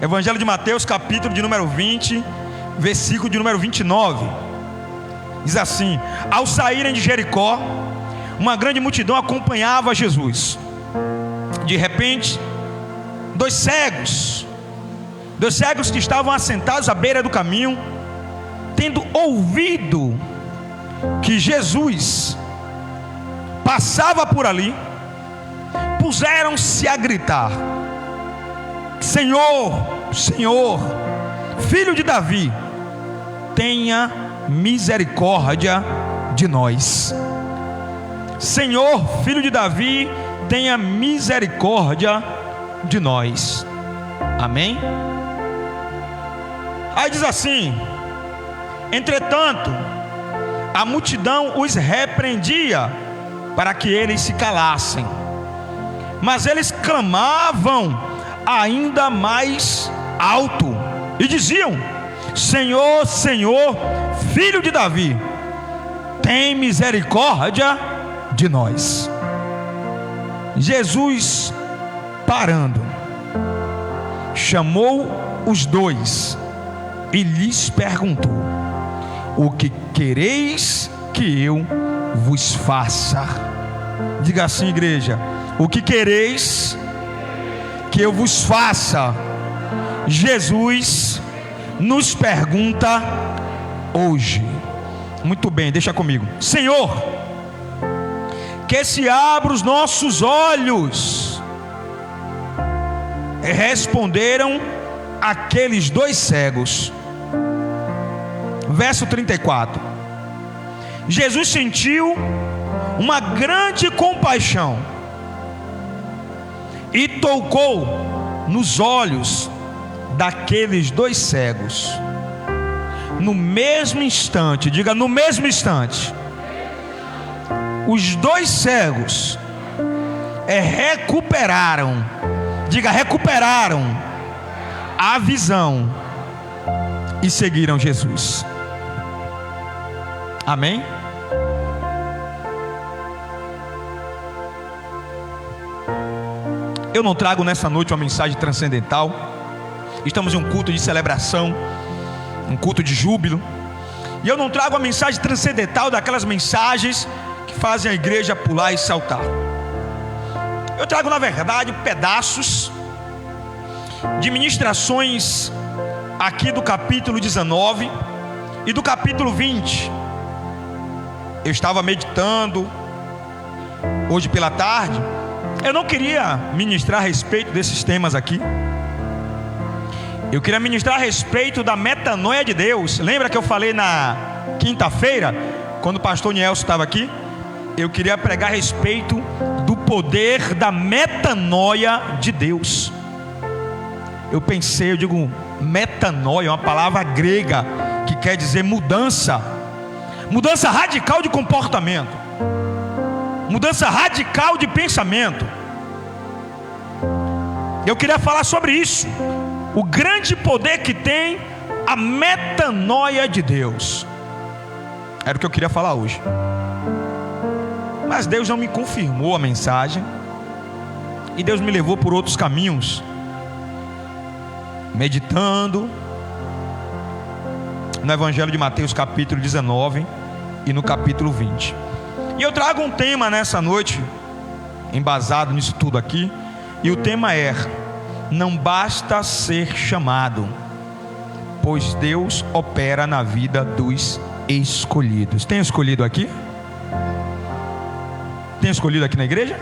Evangelho de Mateus, capítulo de número 20, versículo de número 29. Diz assim: ao saírem de Jericó, uma grande multidão acompanhava Jesus. De repente, dois cegos que estavam assentados à beira do caminho, tendo ouvido que Jesus passava por ali, puseram-se a gritar: Senhor, Senhor, Filho de Davi, tenha misericórdia de nós. Senhor, Filho de Davi, tenha misericórdia de nós. Amém? Aí diz assim: entretanto, a multidão os repreendia para que eles se calassem, mas eles clamavam ainda mais alto e diziam: Senhor, Senhor, Filho de Davi, tem misericórdia de nós. Jesus, parando, chamou os dois e lhes perguntou: o que quereis que eu vos faça? Diga assim, igreja: o que quereis que eu vos faça? Jesus nos pergunta hoje. Muito bem, deixa comigo. Senhor, que se abra os nossos olhos. Responderam aqueles dois cegos. Verso 34. Jesus sentiu uma grande compaixão e tocou nos olhos daqueles dois cegos. No mesmo instante, diga, no mesmo instante, os dois cegos recuperaram, diga, recuperaram a visão e seguiram Jesus. Amém? Eu não trago nessa noite uma mensagem transcendental. Estamos em um culto de celebração, um culto de júbilo, e eu não trago uma mensagem transcendental, daquelas mensagens que fazem a igreja pular e saltar. Eu trago, na verdade, pedaços de ministrações aqui do capítulo 19 e do capítulo 20. Eu estava meditando hoje pela tarde. Eu não queria ministrar a respeito desses temas aqui. Eu queria ministrar a respeito da metanoia de Deus. Lembra que eu falei na quinta-feira, quando o pastor Nielson estava aqui? Eu queria pregar a respeito do poder da metanoia de Deus. Eu pensei, eu digo, metanoia é uma palavra grega que quer dizer mudança. Mudança radical de comportamento, mudança radical de pensamento. Eu queria falar sobre isso, o grande poder que tem a metanoia de Deus. Era o que eu queria falar hoje, mas Deus não me confirmou a mensagem, e Deus me levou por outros caminhos, meditando no Evangelho de Mateus capítulo 19 e no capítulo 20. E eu trago um tema nessa noite, embasado nisso tudo aqui. E o tema é: não basta ser chamado, pois Deus opera na vida dos escolhidos. Tem escolhido aqui? Tem escolhido aqui na igreja?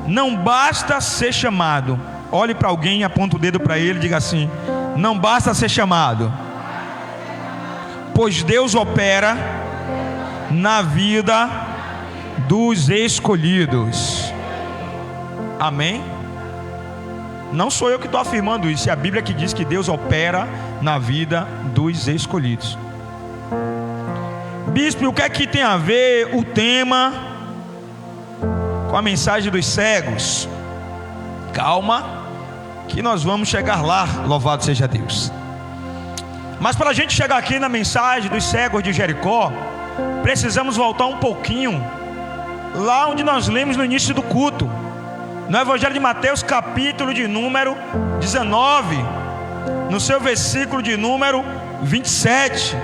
Não basta ser chamado. Olhe para alguém, aponta o dedo para ele e diga assim: não basta ser chamado, pois Deus opera na vida dos escolhidos. Amém? Não sou eu que estou afirmando isso, é a Bíblia que diz que Deus opera na vida dos escolhidos. Bispo, o que é que tem a ver o tema com a mensagem dos cegos? Calma, que nós vamos chegar lá, louvado seja Deus. Mas para a gente chegar aqui na mensagem dos cegos de Jericó, precisamos voltar um pouquinho lá onde nós lemos no início do culto. no Evangelho de Mateus, capítulo de número 19, no seu versículo de número 27.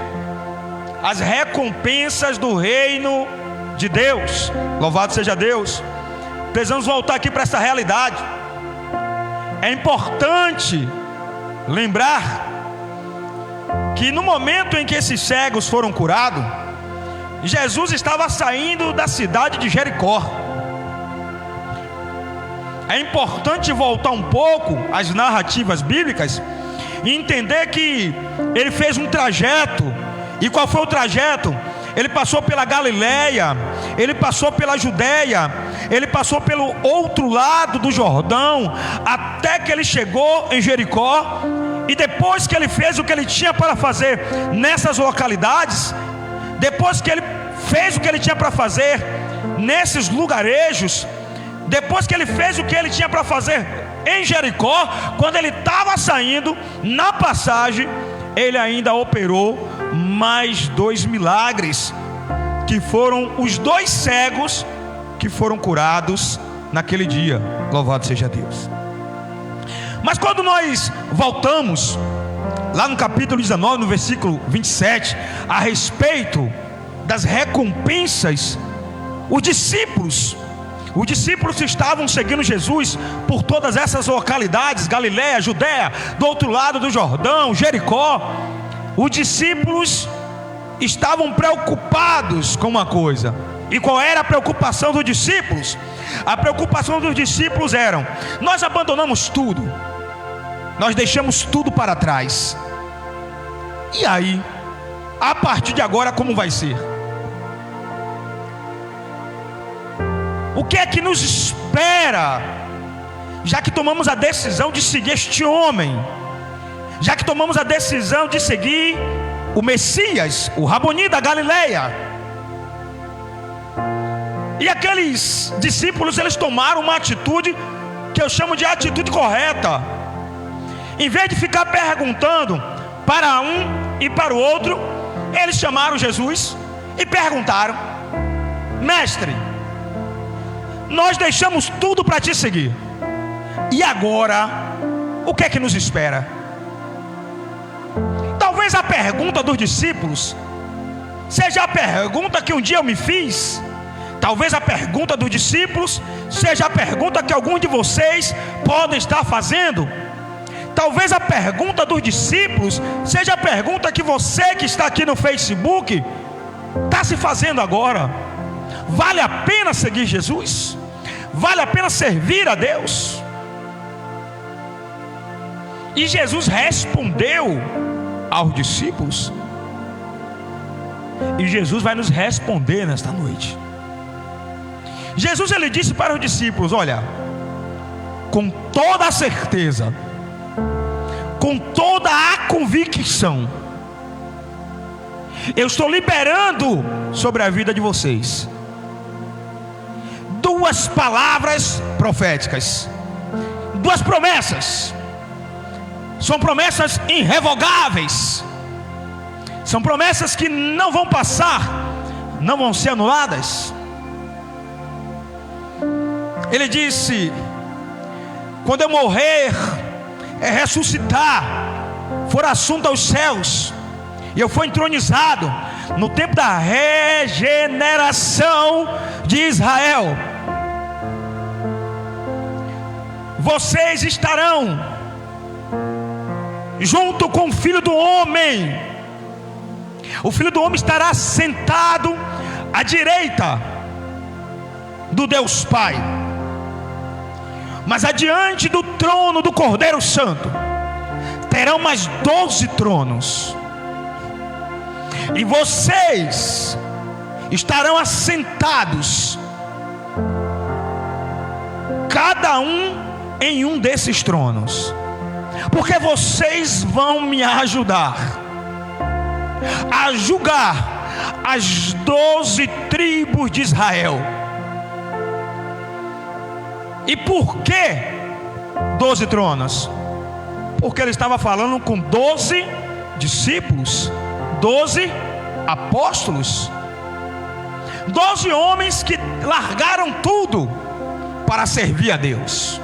As recompensas do reino de Deus. Louvado seja Deus. Precisamos voltar aqui para essa realidade. É importante lembrar que no momento em que esses cegos foram curados, Jesus estava saindo da cidade de Jericó. É importante voltar um pouco às narrativas bíblicas e entender que ele fez um trajeto. E qual foi o trajeto? Ele passou pela Galileia, ele passou pela Judéia, ele passou pelo outro lado do Jordão, até que ele chegou em Jericó. E depois que ele fez o que ele tinha para fazer nessas localidades, depois que ele fez o que ele tinha para fazer nesses lugarejos, depois que ele fez o que ele tinha para fazer em Jericó, quando ele estava saindo, na passagem, ele ainda operou mais 2 milagres, que foram os 2 cegos que foram curados naquele dia. Louvado seja Deus. Mas quando nós voltamos lá no capítulo 19, no versículo 27, a respeito das recompensas, os discípulos estavam seguindo Jesus por todas essas localidades, Galileia, Judéia, do outro lado do Jordão, Jericó. Os discípulos estavam preocupados com uma coisa. E qual era a preocupação dos discípulos? A preocupação dos discípulos era: nós abandonamos tudo, nós deixamos tudo para trás. E aí, a partir de agora, como vai ser? O que é que nos espera, já que tomamos a decisão de seguir este homem, já que tomamos a decisão de seguir o Messias, o Raboni da Galileia? E aqueles discípulos, eles tomaram uma atitude que eu chamo de atitude correta. Em vez de ficar perguntando para um e para o outro, eles chamaram Jesus e perguntaram: mestre, nós deixamos tudo para te seguir, e agora, o que é que nos espera? Talvez a pergunta dos discípulos seja a pergunta que um dia eu me fiz. Talvez a pergunta dos discípulos seja a pergunta que alguns de vocês podem estar fazendo. Talvez a pergunta dos discípulos seja a pergunta que você que está aqui no Facebook está se fazendo agora. Vale a pena seguir Jesus? Vale a pena servir a Deus? E Jesus respondeu aos discípulos, e Jesus vai nos responder nesta noite. Jesus, ele disse para os discípulos: olha, com toda a certeza, com toda a convicção, eu estou liberando sobre a vida de vocês 2 palavras proféticas, 2 promessas. São promessas irrevogáveis, são promessas que não vão passar, não vão ser anuladas. Ele disse: quando eu morrer, ressuscitar, for assunto aos céus, e eu for entronizado no tempo da regeneração de Israel, vocês estarão junto com o Filho do Homem. O Filho do Homem estará sentado à direita do Deus Pai. Mas adiante do trono do Cordeiro Santo terão mais 12 tronos, e vocês estarão assentados, cada um em um desses tronos, porque vocês vão me ajudar a julgar as 12 tribos de Israel. E por que 12 tronos? Porque ele estava falando com 12 discípulos, 12 apóstolos, 12 homens que largaram tudo para servir a Deus.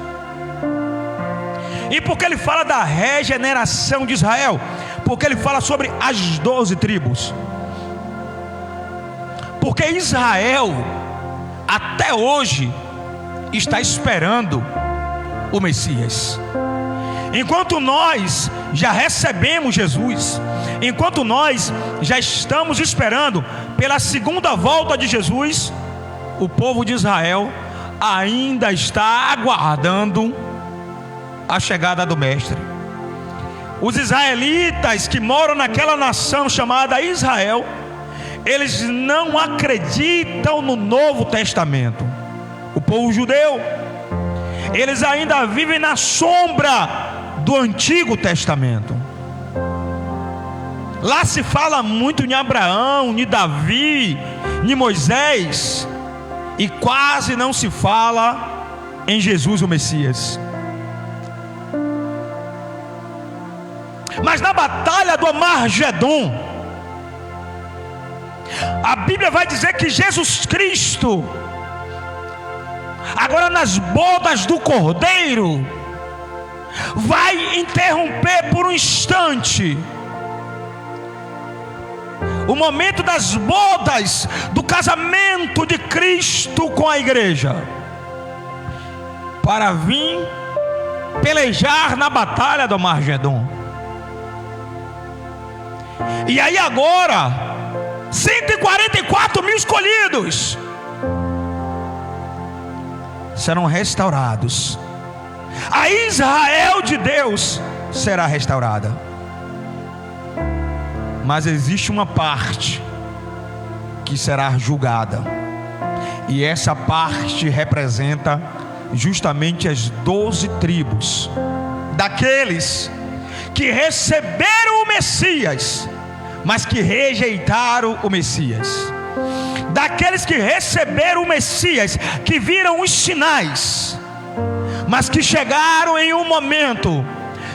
E por que ele fala da regeneração de Israel? Porque ele fala sobre as 12 tribos. Porque Israel até hoje está esperando o Messias. Enquanto nós já recebemos Jesus, enquanto nós já estamos esperando pela segunda volta de Jesus, o povo de Israel ainda está aguardando a chegada do Mestre. Os israelitas que moram naquela nação chamada Israel, eles não acreditam no Novo Testamento. O povo judeu, eles ainda vivem na sombra do Antigo Testamento. Lá se fala muito em Abraão, em Davi, em Moisés, e quase não se fala em Jesus o Messias. Mas na batalha do Armagedon, a Bíblia vai dizer que Jesus Cristo, agora nas bodas do Cordeiro, vai interromper por um instante o momento das bodas, do casamento de Cristo com a igreja, para vir pelejar na batalha do Armagedon. E aí agora 144 mil escolhidos serão restaurados. A Israel de Deus será restaurada. Mas existe uma parte que será julgada, e essa parte representa justamente as 12 tribos daqueles que receberam o Messias, mas que rejeitaram o Messias. Daqueles que receberam o Messias, que viram os sinais, mas que chegaram em um momento,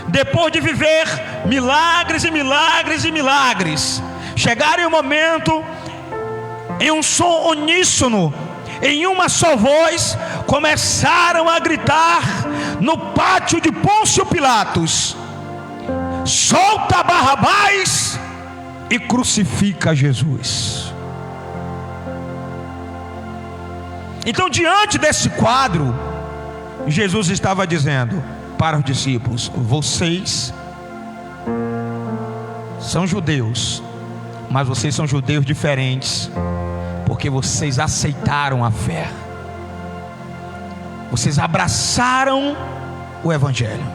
depois de viver milagres e milagres e milagres, chegaram em um momento, em um som uníssono, em uma só voz, começaram a gritar no pátio de Pôncio Pilatos: solta Barrabás e crucifica Jesus. Então, diante desse quadro, Jesus estava dizendo para os discípulos: vocês são judeus, mas vocês são judeus diferentes, porque vocês aceitaram a fé, vocês abraçaram o Evangelho,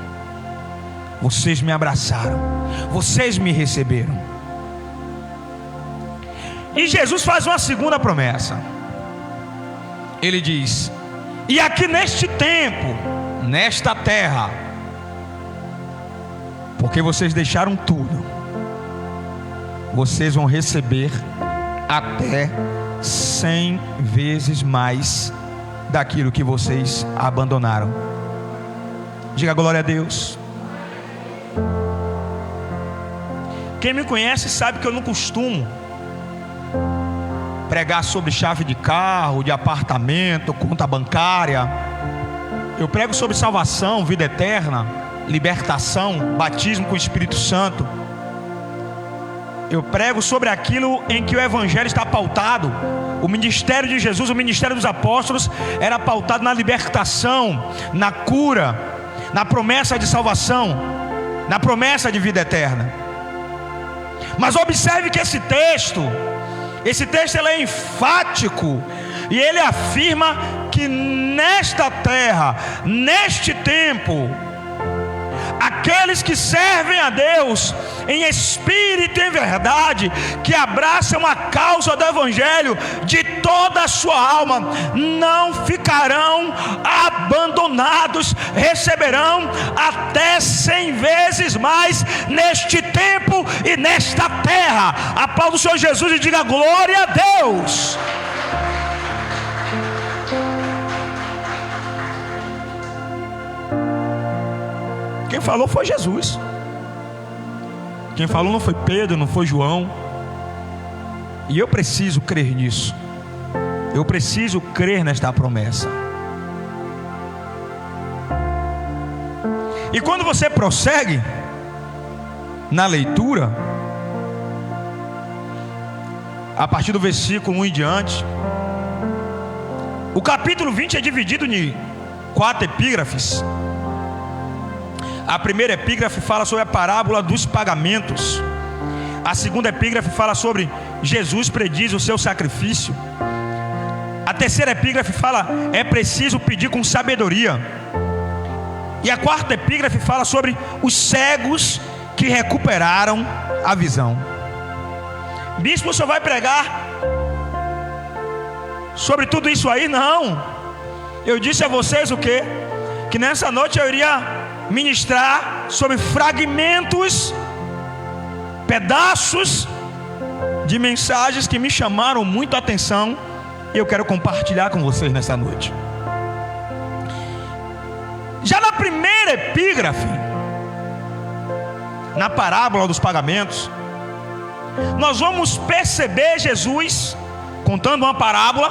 vocês me abraçaram, vocês me receberam. E Jesus faz uma segunda promessa. Ele diz: e aqui neste tempo, nesta terra, porque vocês deixaram tudo, vocês vão receber até 100 vezes mais daquilo que vocês abandonaram. Diga glória a Deus. Quem me conhece sabe que eu não costumo pregar sobre chave de carro, de apartamento, conta bancária. Eu prego sobre salvação, vida eterna, libertação, batismo com o Espírito Santo. Eu prego sobre aquilo em que o Evangelho está pautado. O ministério de Jesus, o ministério dos apóstolos, era pautado na libertação, na cura, na promessa de salvação, na promessa de vida eterna. Mas observe que esse texto ele é enfático, e ele afirma que nesta terra, neste tempo, aqueles que servem a Deus em espírito e em verdade, que abraçam a causa do Evangelho de toda a sua alma, não ficarão abandonados, receberão até 100 vezes mais neste tempo e nesta terra. Aplauda o Senhor Jesus e diga glória a Deus. Quem falou foi Jesus. Quem falou não foi Pedro, não foi João. E eu preciso crer nisso. Eu preciso crer nesta promessa. E quando você prossegue na leitura, a partir do versículo 1 em diante, o capítulo 20 é dividido em 4 epígrafes. A primeira epígrafe fala sobre a parábola dos pagamentos. A segunda epígrafe fala sobre Jesus prediz o seu sacrifício. A terceira epígrafe fala: é preciso pedir com sabedoria. E a quarta epígrafe fala sobre os cegos que recuperaram a visão. Bispo, só vai pregar sobre tudo isso aí? Não. Eu disse a vocês o quê? Que nessa noite eu iria ministrar sobre fragmentos, pedaços de mensagens que me chamaram muito a atenção, e eu quero compartilhar com vocês nessa noite. Já na primeira epígrafe, na parábola dos pagamentos, nós vamos perceber Jesus contando uma parábola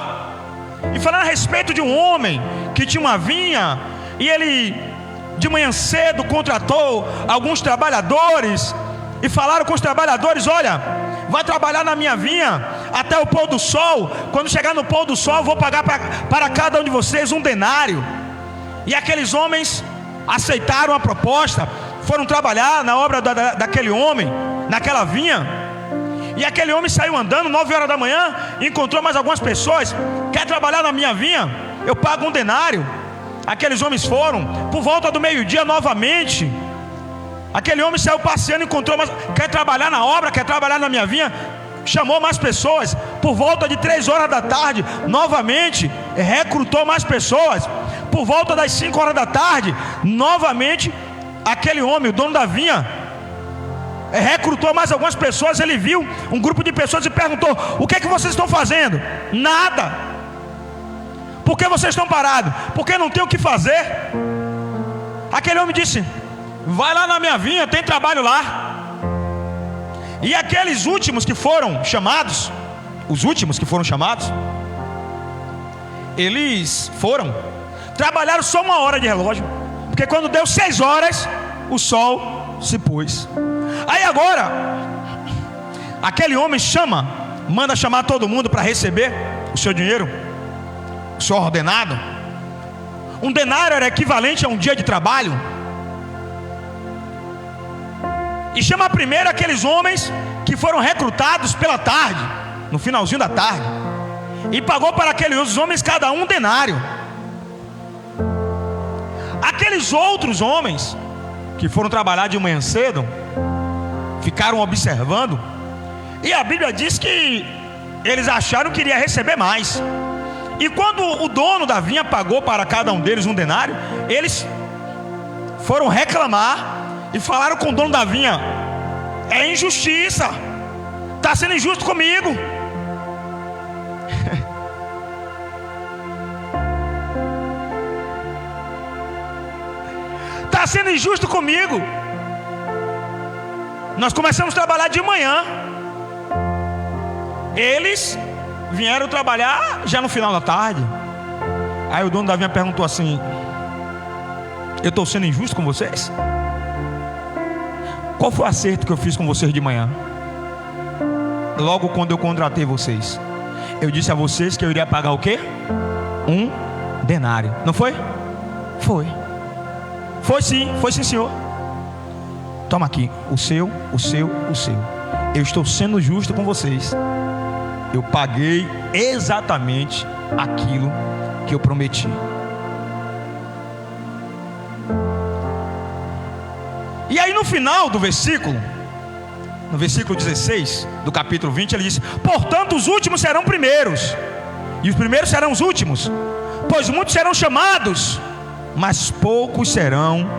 e falando a respeito de um homem que tinha uma vinha, e ele de manhã cedo contratou alguns trabalhadores e falaram com os trabalhadores: olha, vai trabalhar na minha vinha até o pôr do sol. Quando chegar no pôr do sol, eu vou pagar para cada um de vocês 1 denário. E aqueles homens aceitaram a proposta, foram trabalhar na obra daquele homem, naquela vinha. E aquele homem saiu andando 9 horas da manhã, encontrou mais algumas pessoas: quer trabalhar na minha vinha? Eu pago 1 denário. Aqueles homens foram. Por volta do meio-dia novamente, aquele homem saiu passeando, encontrou mais: quer trabalhar na obra? Quer trabalhar na minha vinha? Chamou mais pessoas. Por volta de 3 horas da tarde, novamente recrutou mais pessoas. Por volta das 5 horas da tarde, novamente aquele homem, o dono da vinha, recrutou mais algumas pessoas. Ele viu um grupo de pessoas e perguntou: o que é que vocês estão fazendo? Nada. Por que vocês estão parados? Porque não tem o que fazer. Aquele homem disse: vai lá na minha vinha, tem trabalho lá. E aqueles últimos que foram chamados, eles foram, trabalharam só 1 hora de relógio, porque quando deu 6 horas, o sol se pôs. Aí agora, aquele homem manda chamar todo mundo para receber o seu dinheiro, o seu ordenado. 1 denário era equivalente a um dia de trabalho. E chama primeiro aqueles homens que foram recrutados pela tarde, no finalzinho da tarde, e pagou para aqueles homens cada um 1 denário. Aqueles outros homens que foram trabalhar de manhã cedo ficaram observando, e a Bíblia diz que eles acharam que iria receber mais. E quando o dono da vinha pagou para cada um deles 1 denário, eles foram reclamar e falaram com o dono da vinha: é injustiça, está sendo injusto comigo. Está sendo injusto comigo. Nós começamos a trabalhar de manhã, eles vieram trabalhar já no final da tarde. Aí o dono da vinha perguntou assim: eu estou sendo injusto com vocês? Qual foi o acerto que eu fiz com vocês de manhã? Logo quando eu contratei vocês, eu disse a vocês que eu iria pagar o quê? 1 denário. Não foi? Foi. Foi sim senhor. Toma aqui, o seu. Eu estou sendo justo com vocês. Eu paguei exatamente aquilo que eu prometi. E aí no final do versículo, no versículo 16 do capítulo 20, ele diz: portanto os últimos serão primeiros, e os primeiros serão os últimos. Pois muitos serão chamados, mas poucos serão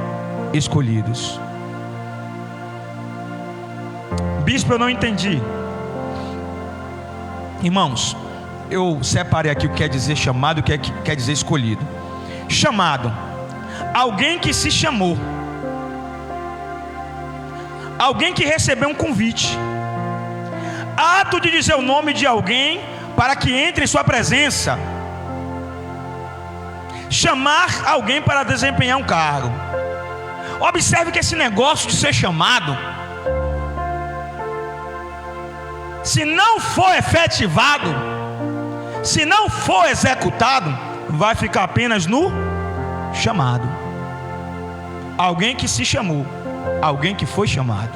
escolhidos. Bispo, eu não entendi. Irmãos, eu separei aqui o que quer dizer chamado e o que quer dizer escolhido. Chamado: alguém que se chamou, alguém que recebeu um convite. Ato de dizer o nome de alguém para que entre em sua presença. Chamar alguém para desempenhar um cargo. Observe que esse negócio de ser chamado, se não for efetivado, se não for executado, vai ficar apenas no chamado. Alguém que se chamou, alguém que foi chamado,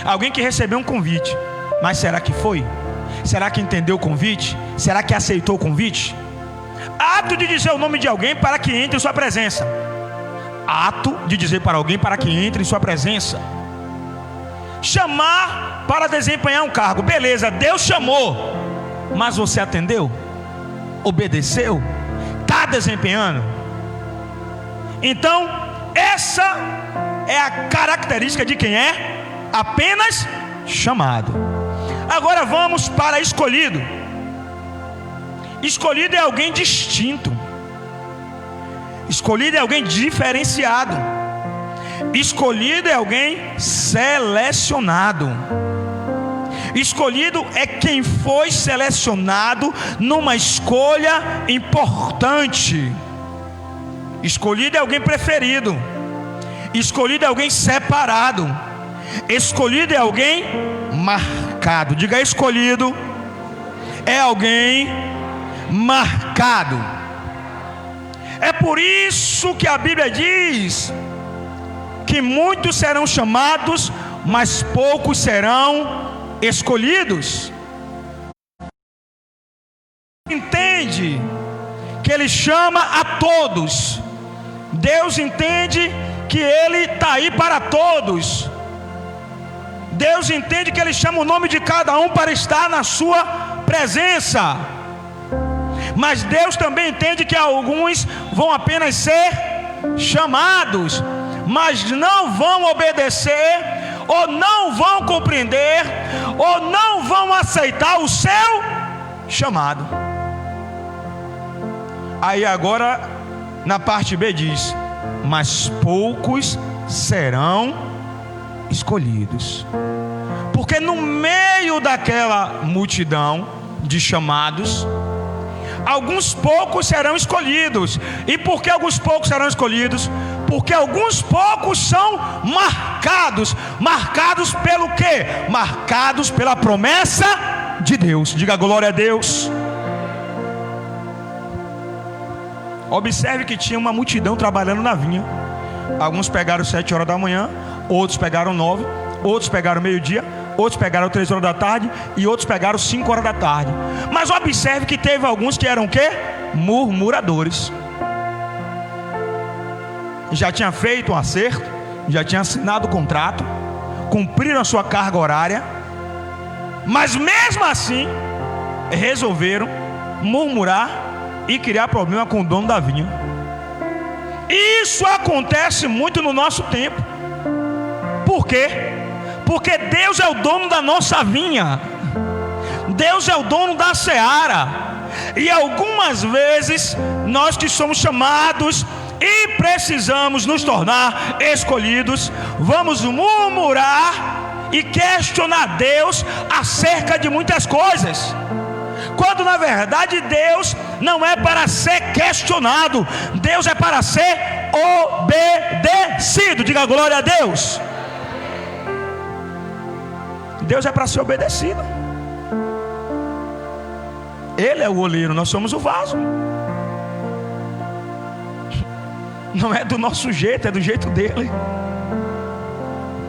alguém que recebeu um convite, mas será que foi? Será que entendeu o convite? Será que aceitou o convite? Ato de dizer o nome de alguém para que entre em sua presença. Ato de dizer para alguém para que entre em sua presença. Chamar para desempenhar um cargo. Beleza, Deus chamou, mas você atendeu? Obedeceu? Está desempenhando? Então, essa é a característica de quem é apenas chamado. Agora vamos para escolhido. Escolhido é alguém distinto. Escolhido é alguém diferenciado. Escolhido é alguém selecionado. Escolhido é quem foi selecionado numa escolha importante. Escolhido é alguém preferido. Escolhido é alguém separado. Escolhido é alguém marcado. Diga: escolhido é alguém marcado. É por isso que a Bíblia diz que muitos serão chamados, mas poucos serão escolhidos. Entende que Ele chama a todos. Deus entende que Ele está aí para todos. Deus entende que Ele chama o nome de cada um para estar na sua presença. Mas Deus também entende que alguns vão apenas ser chamados, mas não vão obedecer, ou não vão compreender, ou não vão aceitar o seu chamado. Aí agora na parte B diz: mas poucos serão escolhidos. Porque no meio daquela multidão de chamados, alguns poucos serão escolhidos. E por que alguns poucos serão escolhidos? Porque alguns poucos são marcados. Marcados pelo quê? Marcados pela promessa de Deus. Diga glória a Deus. Observe que tinha uma multidão trabalhando na vinha. Alguns pegaram 7 horas da manhã, outros pegaram 9, outros pegaram meio-dia, outros pegaram 3 horas da tarde e outros pegaram 5 horas da tarde. Mas observe que teve alguns que eram o quê? Murmuradores. Já tinha feito um acerto, já tinha assinado o contrato, cumpriram a sua carga horária, mas mesmo assim resolveram murmurar e criar problema com o dono da vinha. Isso acontece muito no nosso tempo. Por quê? Porque Deus é o dono da nossa vinha. Deus é o dono da seara. E algumas vezes nós que somos chamados e precisamos nos tornar escolhidos, vamos murmurar e questionar Deus acerca de muitas coisas, quando na verdade Deus não é para ser questionado, Deus é para ser obedecido. Diga glória a Deus. Deus é para ser obedecido. Ele é o oleiro, nós somos o vaso. Não é do nosso jeito, é do jeito dele.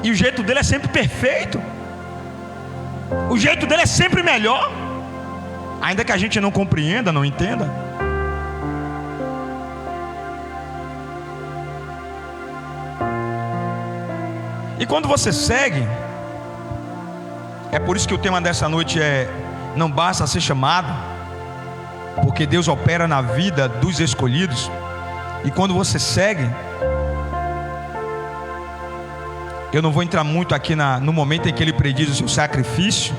E o jeito dele é sempre perfeito. O jeito dele é sempre melhor. Ainda que a gente não compreenda, não entenda. E quando você segue, é por isso que o tema dessa noite é: não basta ser chamado, porque Deus opera na vida dos escolhidos. E quando você segue, eu não vou entrar muito aqui no momento em que ele prediz o seu sacrifício,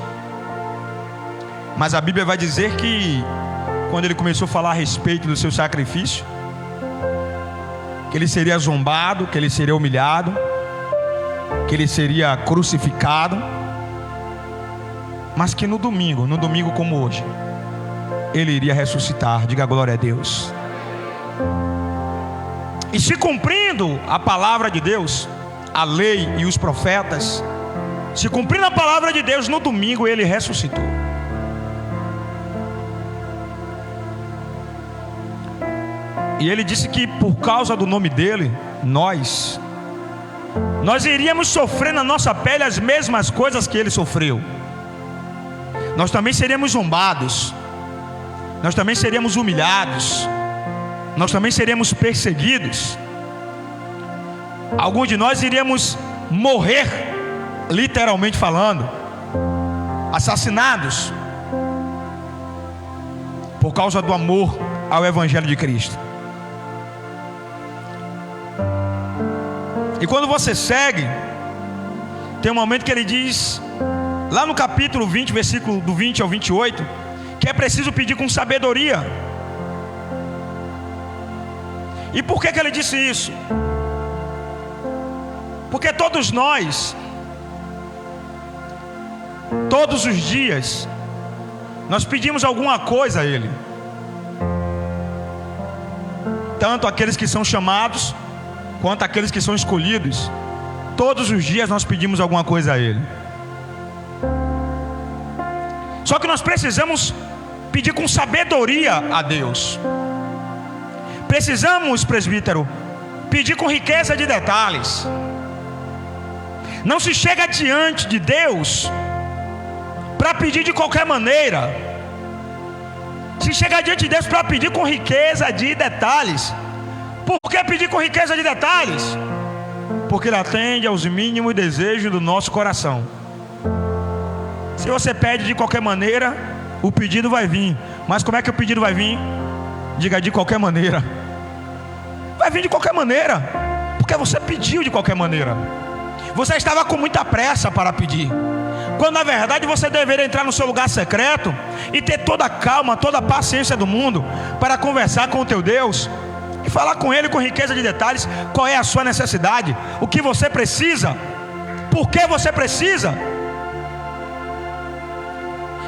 mas a Bíblia vai dizer que quando ele começou a falar a respeito do seu sacrifício, que ele seria zombado, que ele seria humilhado, que ele seria crucificado, mas que no domingo como hoje, ele iria ressuscitar. Diga glória a Deus. E se cumprindo cumprindo a palavra de Deus, a lei e os profetas, se cumprindo a palavra de Deus, no domingo ele ressuscitou. E ele disse que por causa do nome dele, nós iríamos sofrer na nossa pele as mesmas coisas que ele sofreu. Nós também seríamos zombados, nós também seríamos humilhados, nós também seríamos perseguidos. Alguns de nós iríamos morrer, literalmente falando, assassinados, por causa do amor ao Evangelho de Cristo. E quando você segue, tem um momento que ele diz, lá no capítulo 20, versículo do 20 ao 28, que é preciso pedir com sabedoria. E por que ele disse isso? Porque todos nós, todos os dias, nós pedimos alguma coisa a Ele. Tanto aqueles que são chamados, quanto aqueles que são escolhidos. Todos os dias nós pedimos alguma coisa a Ele. Só que nós precisamos pedir com sabedoria a Deus. Precisamos, presbítero, pedir com riqueza de detalhes. Não se chega diante de Deus para pedir de qualquer maneira. Se chega diante de Deus para pedir com riqueza de detalhes. Por que pedir com riqueza de detalhes? Porque Ele atende aos mínimos desejos do nosso coração. Se você pede de qualquer maneira, o pedido vai vir. Mas como é que o pedido vai vir? Diga: de qualquer maneira. Vai vir de qualquer maneira, porque você pediu de qualquer maneira. Você estava com muita pressa para pedir, quando na verdade você deveria entrar no seu lugar secreto e ter toda a calma, toda a paciência do mundo para conversar com o teu Deus e falar com Ele com riqueza de detalhes. Qual é a sua necessidade? O que você precisa? Por que você precisa?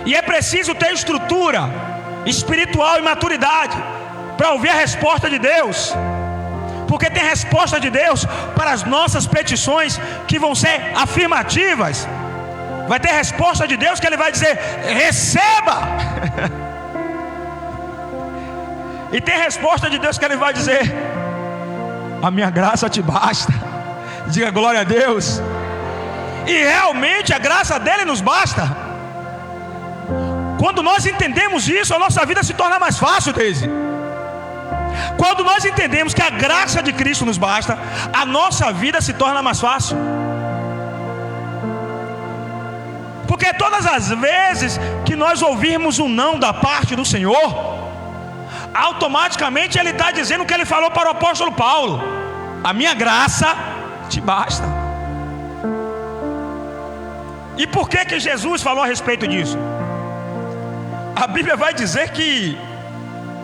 E é preciso ter estrutura espiritual e maturidade para ouvir a resposta de Deus. Porque tem resposta de Deus para as nossas petições que vão ser afirmativas. Vai ter resposta de Deus que Ele vai dizer: receba. E tem resposta de Deus que Ele vai dizer: a minha graça te basta. Diga glória a Deus. E realmente a graça dele nos basta. Quando nós entendemos isso, a nossa vida se torna mais fácil, Deise. Quando nós entendemos que a graça de Cristo nos basta, a nossa vida se torna mais fácil. Porque todas as vezes que nós ouvirmos um não da parte do Senhor, automaticamente Ele está dizendo o que Ele falou para o apóstolo Paulo: a minha graça te basta. E por que Jesus falou a respeito disso? A Bíblia vai dizer que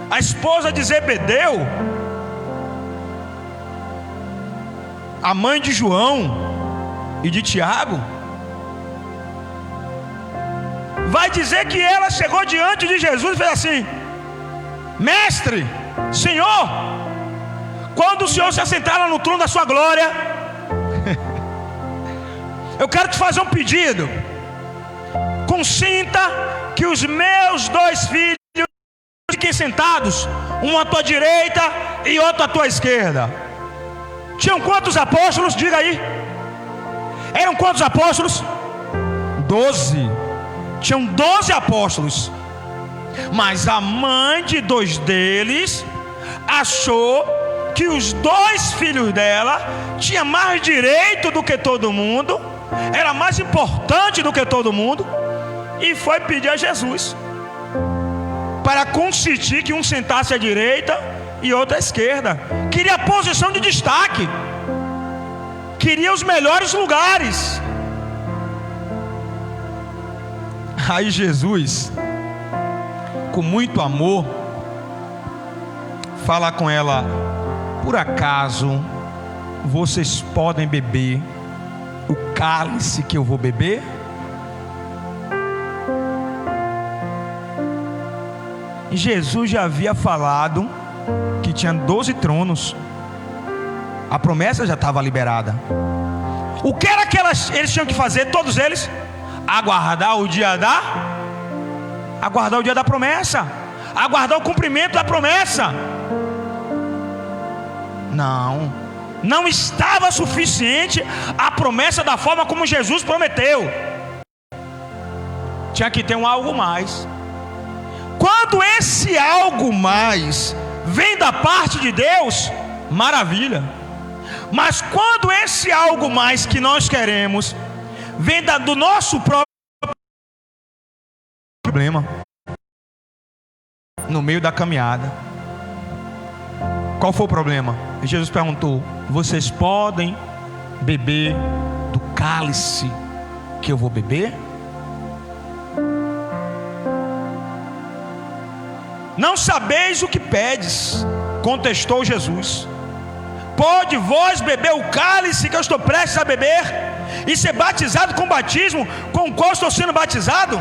a esposa de Zebedeu, a mãe de João e de Tiago, vai dizer que ela chegou diante de Jesus e fez assim: mestre, Senhor, quando o Senhor se assentar lá no trono da sua glória, eu quero te fazer um pedido. Consinta que os meus 2 filhos fiquem sentados, um à tua direita e outro à tua esquerda. Tinham quantos apóstolos? Diga aí. Eram quantos apóstolos? 12. Tinham 12 apóstolos. Mas a mãe de 2 deles achou que os 2 filhos dela tinham mais direito do que todo mundo, era mais importante do que todo mundo, e foi pedir a Jesus para consentir que um sentasse à direita e outro à esquerda. Queria posição de destaque, queria os melhores lugares. Aí Jesus, com muito amor, fala com ela: por acaso vocês podem beber o cálice que eu vou beber? Jesus já havia falado que tinha 12 tronos. A promessa já estava liberada. O que era que eles tinham que fazer, todos eles? Aguardar o dia da promessa, aguardar o cumprimento da promessa. Não estava suficiente a promessa da forma como Jesus prometeu. Tinha que ter um algo mais. Quando esse algo mais vem da parte de Deus, maravilha. Mas quando esse algo mais que nós queremos vem do nosso próprio problema, no meio da caminhada, qual foi o problema? Jesus perguntou: vocês podem beber do cálice que eu vou beber? Não sabeis o que pedes, contestou Jesus. Pode vós beber o cálice que eu estou prestes a beber e ser batizado com o batismo com o qual estou sendo batizado?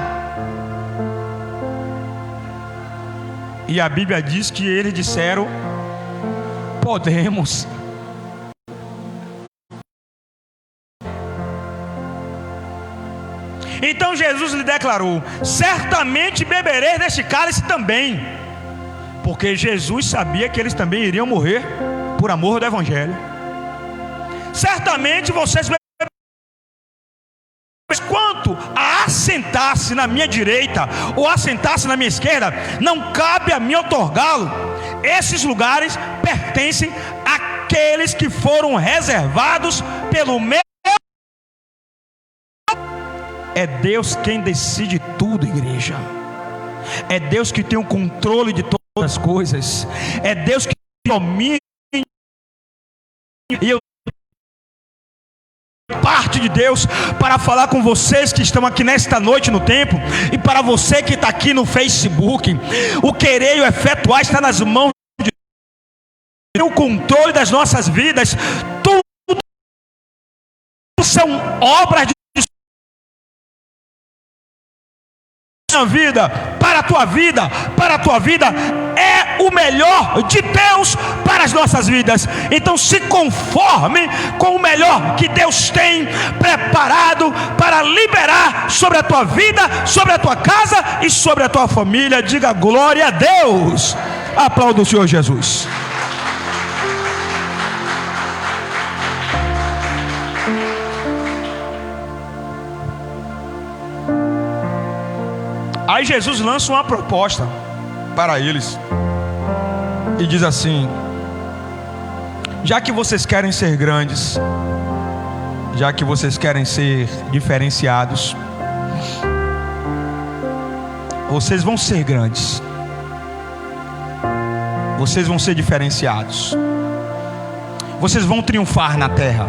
E a Bíblia diz que eles disseram: podemos. Então Jesus lhe declarou: certamente bebereis deste cálice também, porque Jesus sabia que eles também iriam morrer por amor do Evangelho. Certamente vocês beberão, mas quanto a assentar-se na minha direita ou assentar-se na minha esquerda, não cabe a mim otorgá-lo. Esses lugares pertencem àqueles que foram reservados pelo meu. É Deus quem decide tudo, igreja. É Deus que tem o controle de todas as coisas. É Deus que domina. E eu parte de Deus para falar com vocês que estão aqui nesta noite no templo, e para você que está aqui no Facebook. O querer e o efetuar está nas mãos de Deus. O controle das nossas vidas, tudo são obras de vida, para a tua vida, é o melhor de Deus para as nossas vidas. Então se conforme com o melhor que Deus tem preparado para liberar sobre a tua vida, sobre a tua casa e sobre a tua família. Diga glória a Deus. Aplauda o Senhor Jesus. Aí Jesus lança uma proposta para eles e diz assim: já que vocês querem ser grandes, já que vocês querem ser diferenciados, vocês vão ser grandes, vocês vão ser diferenciados, vocês vão triunfar na terra,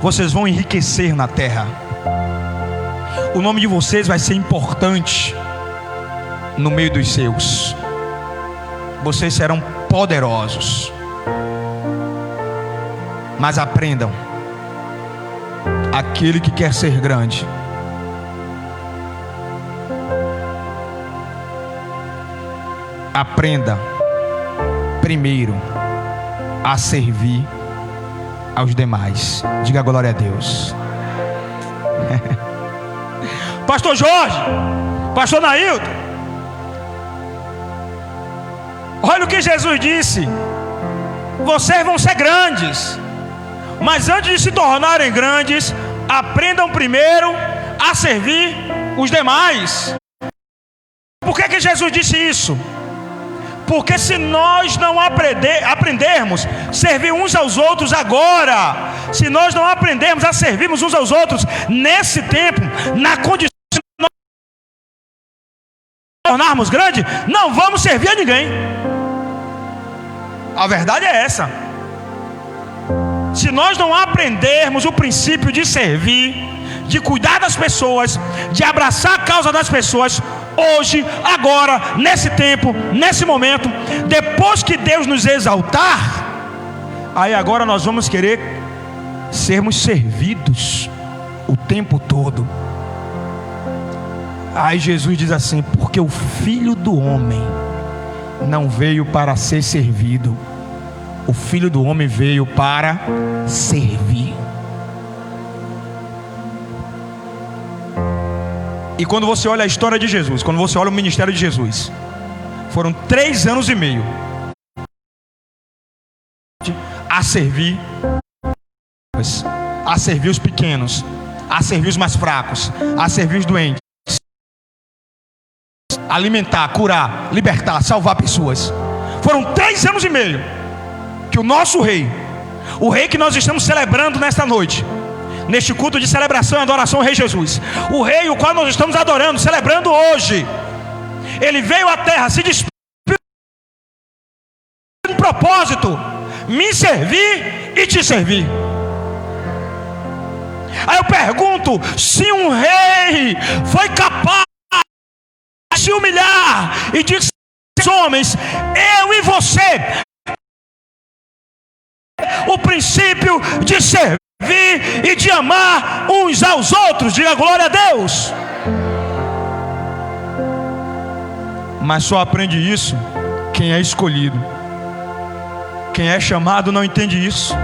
vocês vão enriquecer na terra. O nome de vocês vai ser importante no meio dos seus. Vocês serão poderosos. Mas aprendam: aquele que quer ser grande, aprenda primeiro a servir aos demais. Diga glória a Deus. Pastor Jorge, Pastor Nailton, olha o que Jesus disse: vocês vão ser grandes, mas antes de se tornarem grandes, aprendam primeiro a servir os demais. Por que Jesus disse isso? Porque se nós não aprendermos a servir uns aos outros agora, se nós não aprendermos a servirmos uns aos outros nesse tempo, na condição de nós tornarmos grandes, não vamos servir a ninguém. A verdade é essa. Se nós não aprendermos o princípio de servir, de cuidar das pessoas, de abraçar a causa das pessoas, hoje, agora, nesse tempo, nesse momento, depois que Deus nos exaltar, aí agora nós vamos querer sermos servidos o tempo todo. Aí Jesus diz assim: porque o Filho do Homem não veio para ser servido, o Filho do Homem veio para servir. E quando você olha a história de Jesus, quando você olha o ministério de Jesus, foram 3 anos e meio a servir os pequenos, a servir os mais fracos, a servir os doentes, alimentar, curar, libertar, salvar pessoas. Foram 3 anos e meio que o nosso rei, o rei que nós estamos celebrando nesta noite, neste culto de celebração e adoração ao Rei Jesus, o Rei o qual nós estamos adorando, celebrando hoje, ele veio à terra, se despiu com um propósito: me servir e te servir. Aí eu pergunto: se um rei foi capaz de se humilhar e dizer aos homens, eu e você, o princípio de servir e de amar uns aos outros, diga glória a Deus. Mas só aprende isso quem é escolhido. Quem é chamado não entende isso.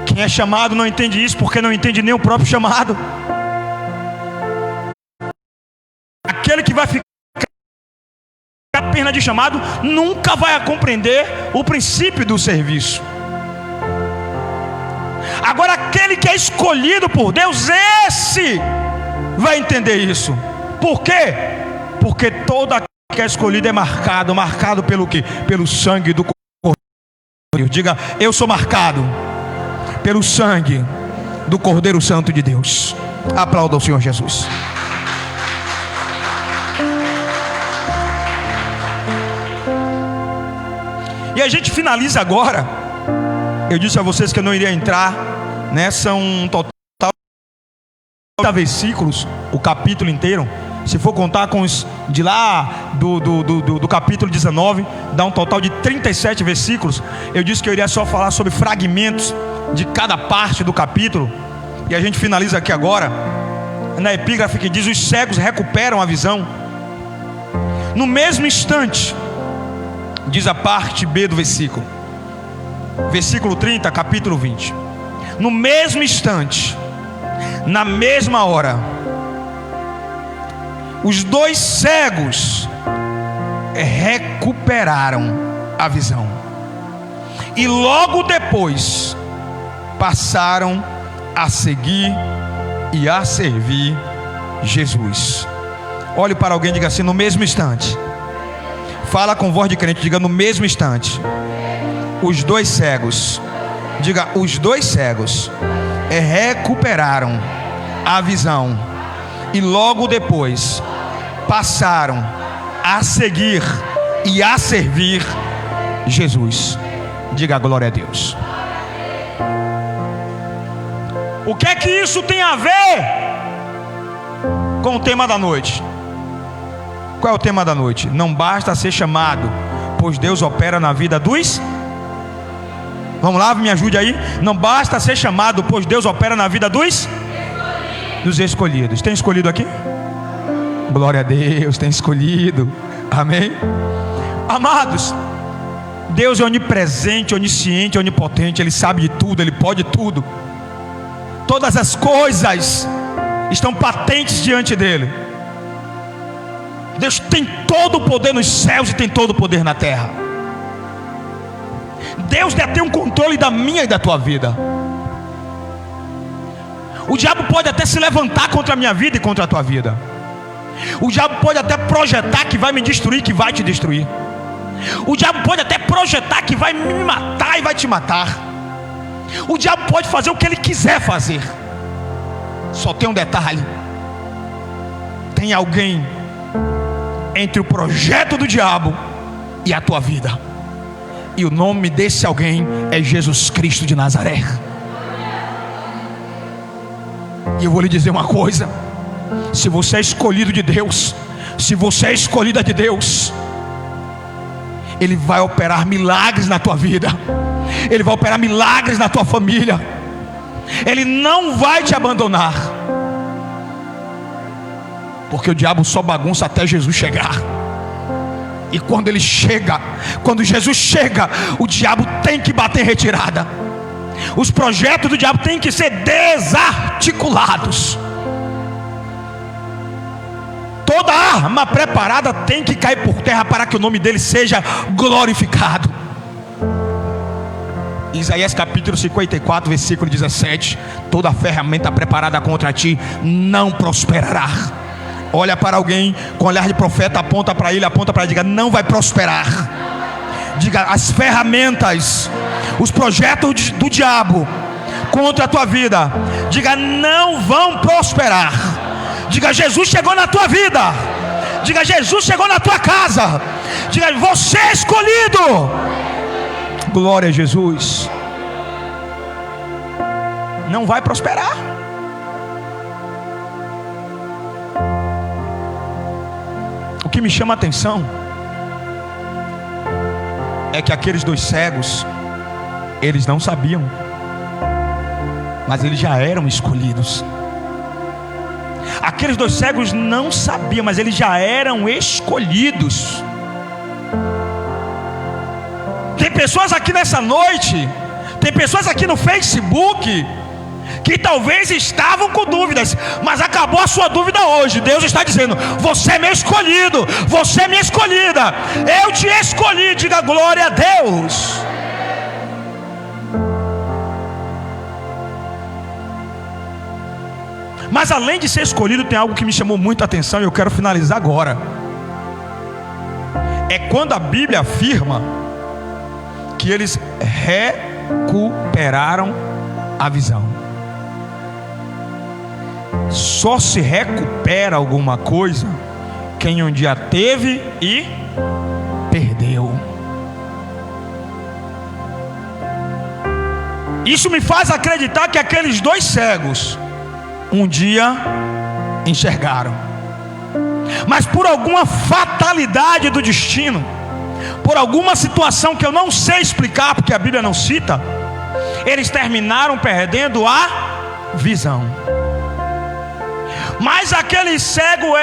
Quem é chamado não entende isso porque não entende nem o próprio chamado. Aquele que vai ficar apenas de chamado nunca vai compreender o princípio do serviço. Agora aquele que é escolhido por Deus, esse vai entender isso. Por quê? Porque todo aquele que é escolhido é marcado pelo quê? Pelo sangue do Cordeiro. Diga: eu sou marcado pelo sangue do Cordeiro Santo de Deus. Aplauda o Senhor Jesus. E a gente finaliza agora. Eu disse a vocês que eu não iria entrar, né? São um total de versículos, o capítulo inteiro. Se for contar com os de lá do capítulo 19, dá um total de 37 versículos. Eu disse que eu iria só falar sobre fragmentos de cada parte do capítulo. E a gente finaliza aqui agora na epígrafe que diz: os cegos recuperam a visão. No mesmo instante, diz a parte B do versículo, versículo 30, capítulo 20. No mesmo instante, na mesma hora, os 2 cegos recuperaram a visão. E logo depois passaram a seguir e a servir Jesus. Olhe para alguém e diga assim: no mesmo instante. Fala com voz de crente, diga: no mesmo instante. Os 2 cegos, diga: os 2 cegos recuperaram a visão. E logo depois passaram a seguir e a servir Jesus. Diga glória a Deus. O que é que isso tem a ver com o tema da noite? Qual é o tema da noite? Não basta ser chamado, pois Deus opera na vida dos... Vamos lá, me ajude aí. Não basta ser chamado, pois Deus opera na vida dos escolhidos. Tem escolhido aqui? Glória a Deus, tem escolhido. Amém? Amados, Deus é onipresente, onisciente, onipotente. Ele sabe de tudo, Ele pode tudo. Todas as coisas estão patentes diante dEle. Deus tem todo o poder nos céus e tem todo o poder na terra. Deus detém um controle da minha e da tua vida. O diabo pode até se levantar contra a minha vida e contra a tua vida. O diabo pode até projetar que vai me destruir, que vai te destruir. O diabo pode até projetar que vai me matar e vai te matar. O diabo pode fazer o que ele quiser fazer. Só tem um detalhe: tem alguém entre o projeto do diabo e a tua vida. E o nome desse alguém é Jesus Cristo de Nazaré. E eu vou lhe dizer uma coisa: se você é escolhido de Deus, se você é escolhida de Deus, Ele vai operar milagres na tua vida. Ele vai operar milagres na tua família. Ele não vai te abandonar, porque o diabo só bagunça até Jesus chegar. E quando ele chega, quando Jesus chega, o diabo tem que bater em retirada. Os projetos do diabo têm que ser desarticulados. Toda arma preparada tem que cair por terra para que o nome dele seja glorificado. Isaías capítulo 54, versículo 17: toda ferramenta preparada contra ti não prosperará. Olha para alguém com olhar de profeta, aponta para ele, diga: não vai prosperar. Diga: as ferramentas, os projetos do diabo contra a tua vida, diga: não vão prosperar. Diga: Jesus chegou na tua vida. Diga: Jesus chegou na tua casa. Diga: você é escolhido. Glória a Jesus. Não vai prosperar. O que me chama a atenção é que aqueles dois cegos, eles não sabiam, mas eles já eram escolhidos. Aqueles dois cegos não sabiam, mas eles já eram escolhidos. Tem pessoas aqui nessa noite, tem pessoas aqui no Facebook que talvez estavam com dúvidas, mas acabou a sua dúvida hoje. Deus está dizendo: você é meu escolhido, você é minha escolhida, eu te escolhi. Diga glória a Deus. Mas além de ser escolhido, tem algo que me chamou muito a atenção e eu quero finalizar agora. É quando a Bíblia afirma que eles recuperaram a visão. Só se recupera alguma coisa quem um dia teve e perdeu. Isso me faz acreditar que aqueles dois cegos um dia enxergaram, mas por alguma fatalidade do destino, por alguma situação que eu não sei explicar, porque a Bíblia não cita, eles terminaram perdendo a visão. Mas aqueles cegos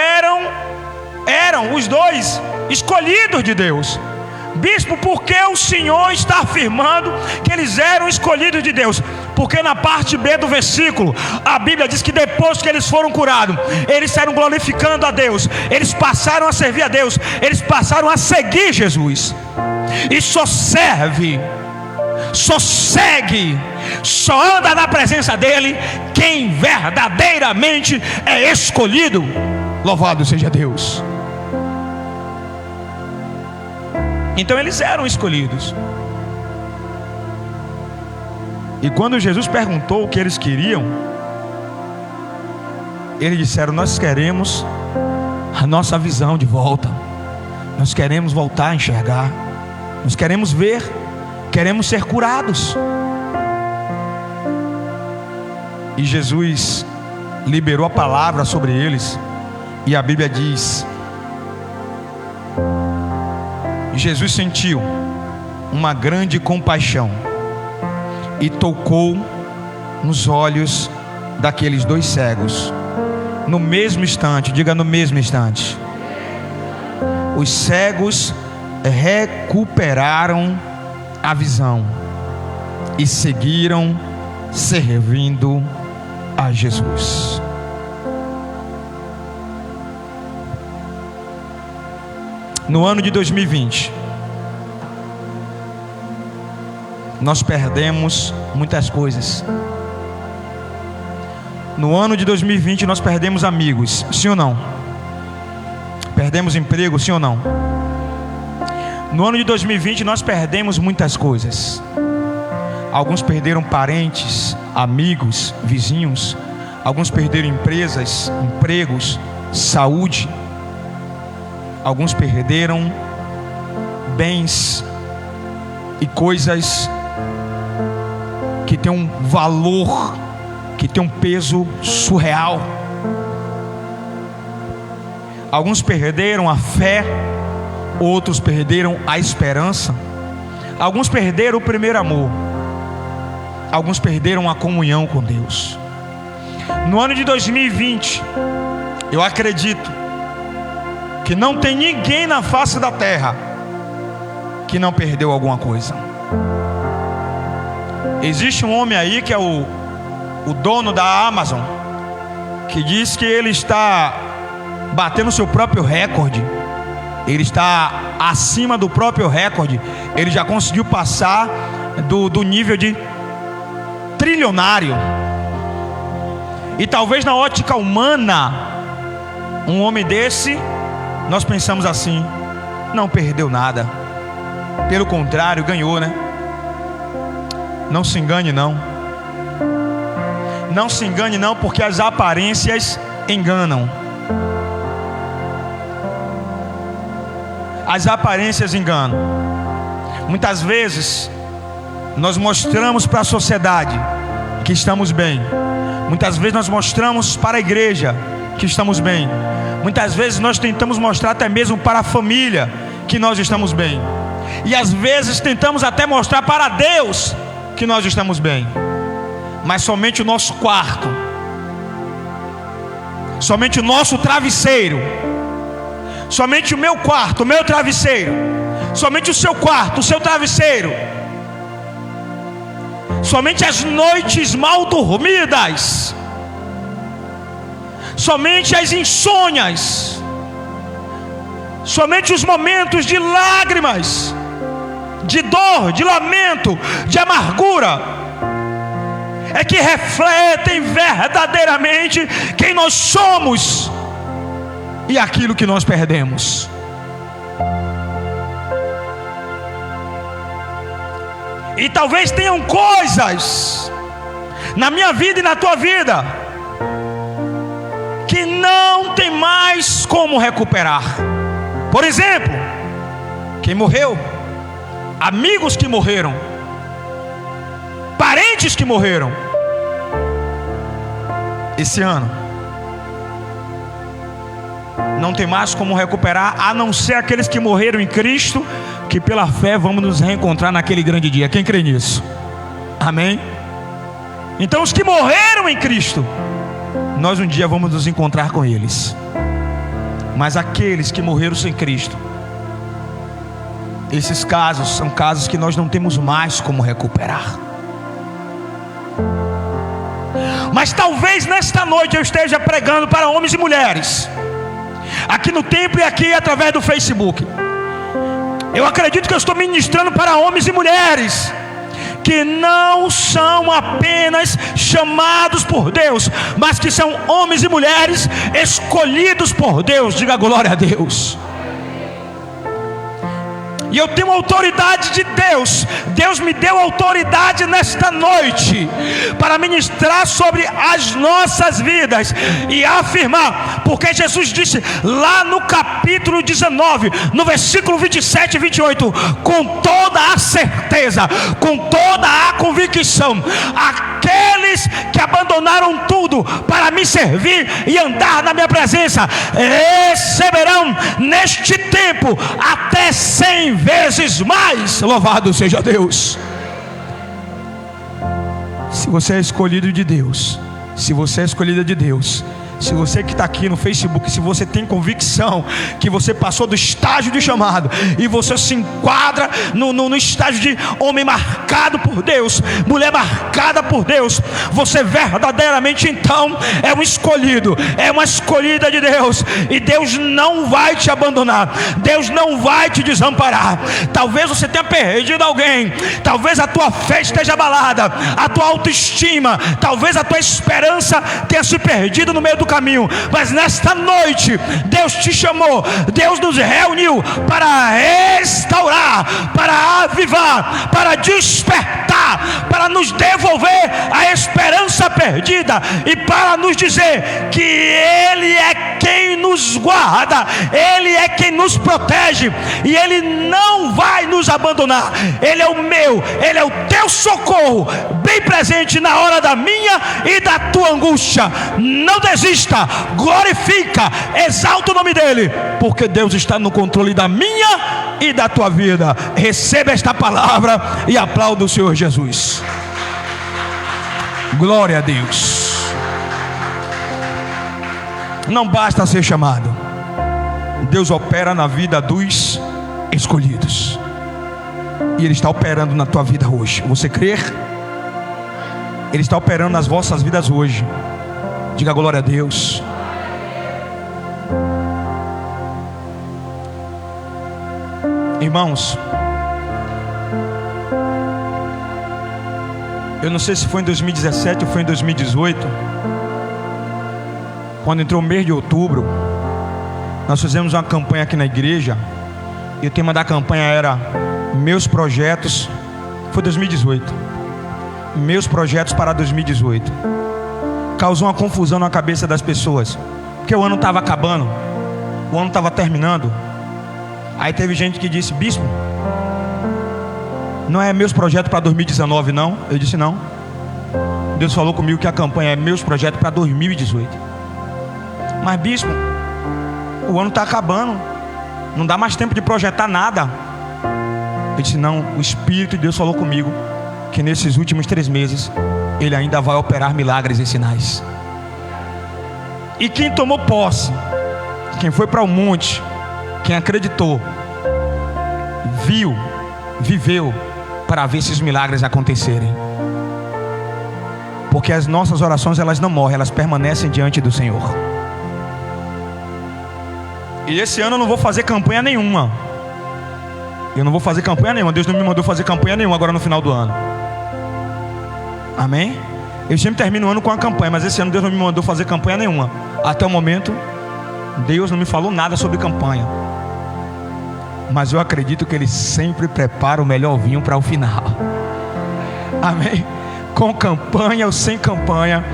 eram os dois escolhidos de Deus. Bispo, por que o Senhor está afirmando que eles eram escolhidos de Deus? Porque na parte B do versículo, a Bíblia diz que depois que eles foram curados, eles saíram glorificando a Deus, eles passaram a servir a Deus, eles passaram a seguir Jesus. E só serve, só segue, só anda na presença dele quem verdadeiramente é escolhido. Louvado seja Deus. Então eles eram escolhidos. E quando Jesus perguntou o que eles queriam, eles disseram: nós queremos a nossa visão de volta, nós queremos voltar a enxergar, nós queremos ver, queremos ser curados. E Jesus liberou a palavra sobre eles, e a Bíblia diz: Jesus sentiu uma grande compaixão e tocou nos olhos daqueles dois cegos. No mesmo instante, diga: no mesmo instante, os cegos recuperaram a visão e seguiram servindo a Jesus. No ano de 2020, nós perdemos muitas coisas. No ano de 2020 nós perdemos amigos, sim ou não? Perdemos emprego, sim ou não? No ano de 2020 nós perdemos muitas coisas. Alguns perderam parentes, amigos, vizinhos. Alguns perderam empresas, empregos, saúde. Alguns perderam bens e coisas que têm um valor, que têm um peso surreal. Alguns perderam a fé, outros perderam a esperança. Alguns perderam o primeiro amor. Alguns perderam a comunhão com Deus. No ano de 2020, eu acredito que não tem ninguém na face da terra que não perdeu alguma coisa. Existe um homem aí que é o dono da Amazon, que diz que ele está batendo o seu próprio recorde. Ele está acima do próprio recorde. Ele já conseguiu passar do nível de trilionário. E talvez na ótica humana, um homem desse, nós pensamos assim: não perdeu nada, pelo contrário, ganhou, né? Não se engane não. Não se engane não, porque as aparências enganam. As aparências enganam. Muitas vezes nós mostramos para a sociedade que estamos bem. Muitas vezes nós mostramos para a igreja que estamos bem. Muitas vezes nós tentamos mostrar até mesmo para a família que nós estamos bem. E às vezes tentamos até mostrar para Deus que nós estamos bem. Mas somente o nosso quarto, somente o nosso travesseiro, somente o meu quarto, o meu travesseiro, somente o seu quarto, o seu travesseiro, somente as noites mal dormidas, somente as insônias, somente os momentos de lágrimas, de dor, de lamento, de amargura, é que refletem verdadeiramente quem nós somos e aquilo que nós perdemos. E talvez tenham coisas na minha vida e na tua vida que não tem mais como recuperar. Por exemplo, quem morreu, amigos que morreram, parentes que morreram esse ano. Não tem mais como recuperar, a não ser aqueles que morreram em Cristo, que pela fé vamos nos reencontrar naquele grande dia. Quem crê nisso? Amém? Então os que morreram em Cristo, nós um dia vamos nos encontrar com eles. Mas aqueles que morreram sem Cristo, esses casos são casos que nós não temos mais como recuperar. Mas talvez nesta noite eu esteja pregando para homens e mulheres, aqui no templo e aqui através do Facebook. Eu acredito que eu estou ministrando para homens e mulheres que não são apenas chamados por Deus, mas que são homens e mulheres escolhidos por Deus. Diga glória a Deus. E eu tenho autoridade de Deus. Deus me deu autoridade nesta noite para ministrar sobre as nossas vidas e afirmar, porque Jesus disse lá no capítulo 19, no versículo 27 e 28, com toda a certeza, com toda a convicção, aqueles que abandonaram tudo para me servir e andar na minha presença, receberão neste tempo até 100 vezes mais. Louvado seja Deus. Se você é escolhido de Deus, se você é escolhida de Deus, se você que está aqui no Facebook, se você tem convicção que você passou do estágio de chamado e você se enquadra no estágio de homem marcado por Deus, mulher marcada por Deus, você verdadeiramente então é um escolhido, é uma escolhida de Deus. E Deus não vai te abandonar, Deus não vai te desamparar. Talvez você tenha perdido alguém, talvez a tua fé esteja abalada, a tua autoestima, talvez a tua esperança tenha se perdido no meio do caminho, mas nesta noite Deus te chamou, Deus nos reuniu para restaurar, para avivar, para despertar, para nos devolver a esperança perdida e para nos dizer que Ele é quem nos guarda, Ele é quem nos protege e Ele não vai nos abandonar. Ele é o meu, Ele é o teu socorro, bem presente na hora da minha e da tua angústia. Não desista, glorifica, exalta o nome dEle, porque Deus está no controle da minha e da tua vida. Receba esta palavra e aplauda o Senhor Jesus. Glória a Deus. Não basta ser chamado, Deus opera na vida dos escolhidos. E Ele está operando na tua vida hoje. Você crer? Ele está operando nas vossas vidas hoje. Diga glória a Deus. Irmãos, eu não sei se foi em 2017 ou foi em 2018, quando entrou o mês de outubro, nós fizemos uma campanha aqui na igreja, e o tema da campanha era Meus Projetos. Foi 2018. Meus projetos para 2018. Causou uma confusão na cabeça das pessoas, porque o ano estava acabando, o ano estava terminando. Aí teve gente que disse: bispo, não é meus projetos para 2019 não? Eu disse: não. Deus falou comigo que a campanha é meus projetos para 2018. Mas bispo, o ano está acabando, não dá mais tempo de projetar nada. Eu disse: não, o Espírito de Deus falou comigo que nesses últimos 3 meses Ele ainda vai operar milagres e sinais. E quem tomou posse, quem foi para o monte, quem acreditou, viu, viveu para ver esses milagres acontecerem. Porque as nossas orações, elas não morrem, elas permanecem diante do Senhor. E esse ano eu não vou fazer campanha nenhuma. Eu não vou fazer campanha nenhuma. Deus não me mandou fazer campanha nenhuma agora no final do ano. Amém? Eu sempre termino o ano com uma campanha, mas esse ano Deus não me mandou fazer campanha nenhuma. Até o momento, Deus não me falou nada sobre campanha. Mas eu acredito que Ele sempre prepara o melhor vinho para o final. Amém? Com campanha ou sem campanha,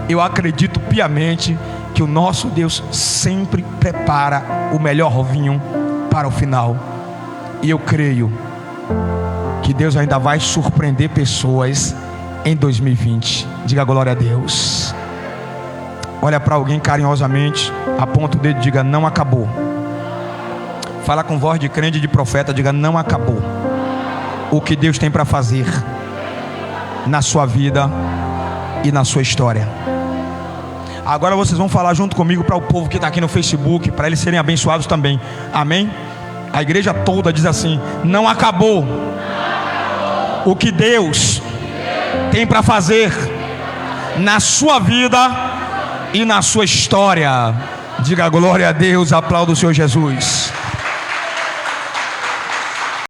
eu acredito piamente que o nosso Deus sempre prepara o melhor vinho para o final. E eu creio que Deus ainda vai surpreender pessoas em 2020. Diga glória a Deus. Olha para alguém carinhosamente, aponta o dedo e diga: não acabou. Fala com voz de crente e de profeta, diga: não acabou. O que Deus tem para fazer na sua vida e na sua história. Agora vocês vão falar junto comigo para o povo que está aqui no Facebook, para eles serem abençoados também. Amém? A igreja toda diz assim: não acabou. O que Deus tem para fazer na sua vida e na sua história. Diga glória a Deus, aplauda o Senhor Jesus.